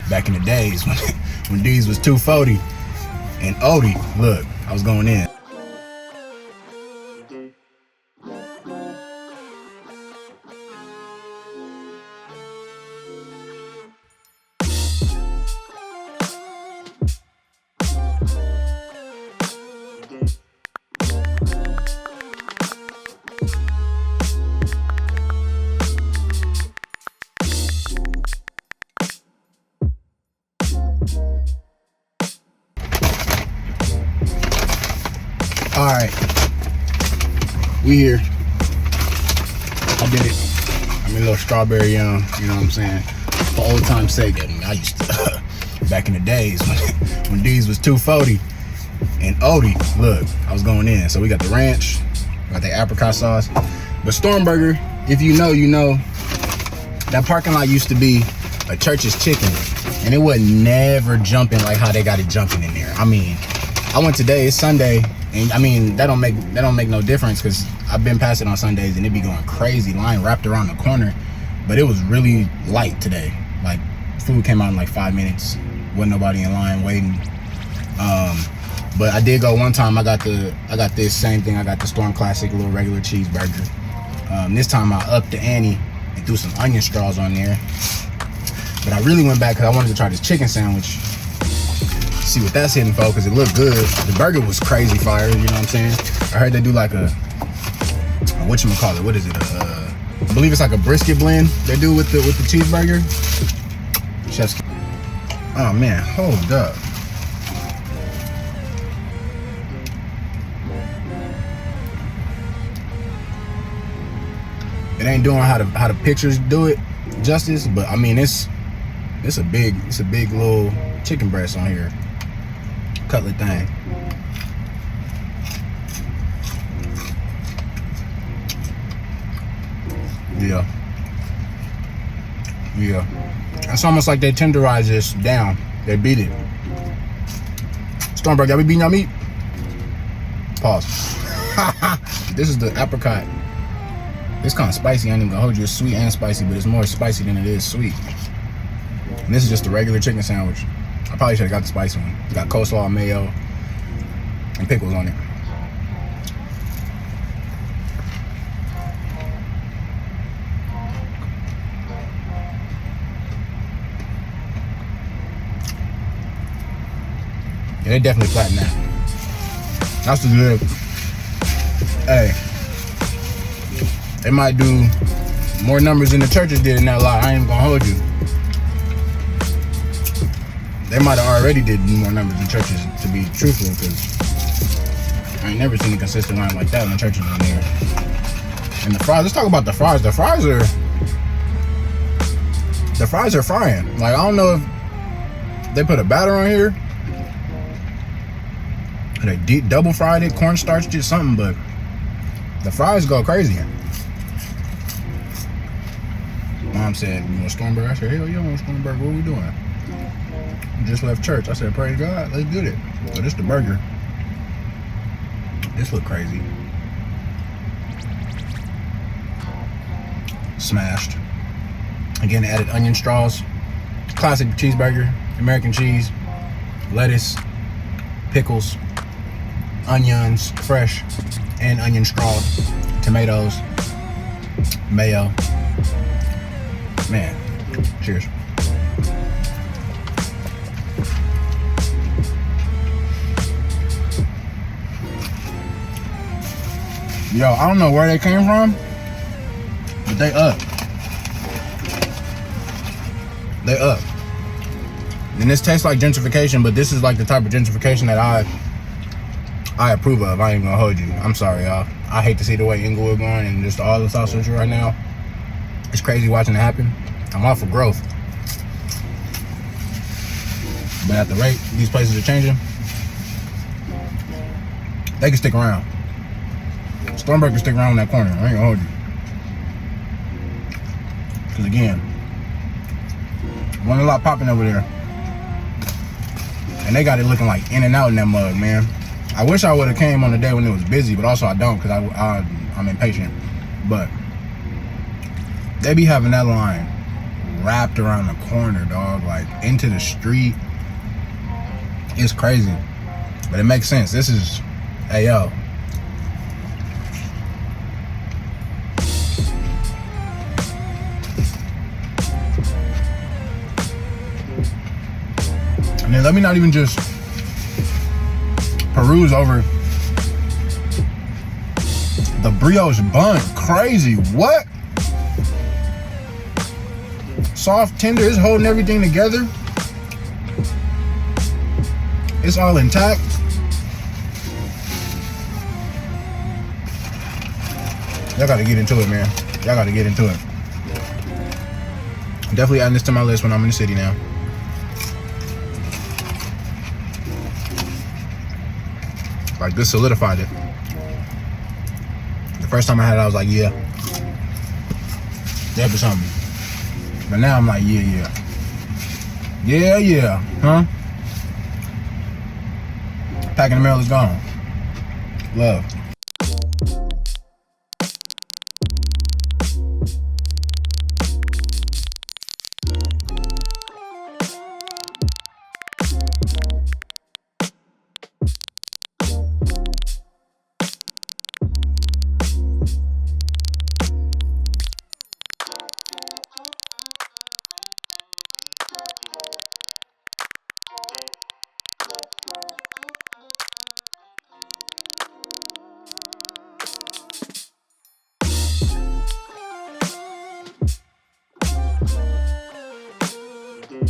Back in the days when Deazy was 240 and Odie, look, I was going in. All right, we here. I did it. I'm a little strawberry young, you know what I'm saying? For old time's sake, I mean, I used to, back in the days when Deazy was 240 and Odie, look, I was going in. So we got the ranch, got the apricot sauce. But StormBurger, if you know, you know, that parking lot used to be a Church's Chicken, and it wasn't never jumping like how they got it jumping in there. I mean, I went today, it's Sunday, and I mean, that don't make no difference because I've been past it on Sundays and it be going crazy, line wrapped around the corner. But it was really light today. Like, food came out in like 5 minutes. Wasn't nobody in line waiting. But I did go one time. I got this same thing. I got the Storm Classic, a little regular cheeseburger. This time I upped the ante and threw some onion straws on there. But I really went back because I wanted to try this chicken sandwich. See what that's hitting for, because it looked good. The burger was crazy fire, you know what I'm saying? I heard they do like a whatchamacallit, what is it? I believe it's like a brisket blend they do with the cheeseburger. Chef's. Oh man, hold up. It ain't doing how the pictures do it justice, but I mean it's a big little chicken breast on here. Cutlet thing. Yeah. It's almost like they tenderize this down. They beat it. StormBurger, y'all be beating y'all meat? Pause. This is the apricot. It's kind of spicy. I ain't even gonna hold you. It's sweet and spicy, but it's more spicy than it is sweet. And this is just a regular chicken sandwich. I probably should have got the spicy one. It's got coleslaw, mayo, and pickles on it. Yeah, they definitely flattened that. That's the good. Hey, they might do more numbers than the churches did in that lot. I ain't gonna hold you. They might have already did more numbers than churches, to be truthful, because I ain't never seen a consistent line like that in the churches in there. And the fries, let's talk about the fries. The fries are frying. Like, I don't know if they put a batter on here, or they double fried it, cornstarch did something, but the fries go crazy. Mom said, you want StormBurger? I said, hell yeah, I want StormBurger. What are we doing? Just left church. I said, praise God, let's get it. So this the burger. This look crazy. Smashed. Again, added onion straws. Classic cheeseburger, American cheese, lettuce, pickles, onions, fresh, and onion straws, tomatoes, mayo. Man, cheers. Yo, I don't know where they came from, but they up. They up. And this tastes like gentrification, but this is like the type of gentrification that I approve of. I ain't gonna hold you. I'm sorry, y'all. I hate to see the way Inglewood going and just all the South Central right now. It's crazy watching it happen. I'm all for growth. But at the rate these places are changing, they can stick around. StormBurger can stick around in that corner. I ain't gonna hold you. Because again, wasn't a lot popping over there. And they got it looking like in and out in that mug, man. I wish I would have came on the day when it was busy, but also I don't, because I'm impatient. But they be having that line wrapped around the corner, dog. Like into the street. It's crazy. But it makes sense. This is, hey yo. And then let me not even just peruse over the brioche bun. Crazy. What? Soft, tender. It's holding everything together. It's all intact. Y'all gotta get into it, man. Y'all gotta get into it. I'm definitely adding this to my list when I'm in the city now. Like, this solidified it. The first time I had it, I was like, yeah. That was something. But now I'm like, yeah. Huh? Packing the mail is gone. Love.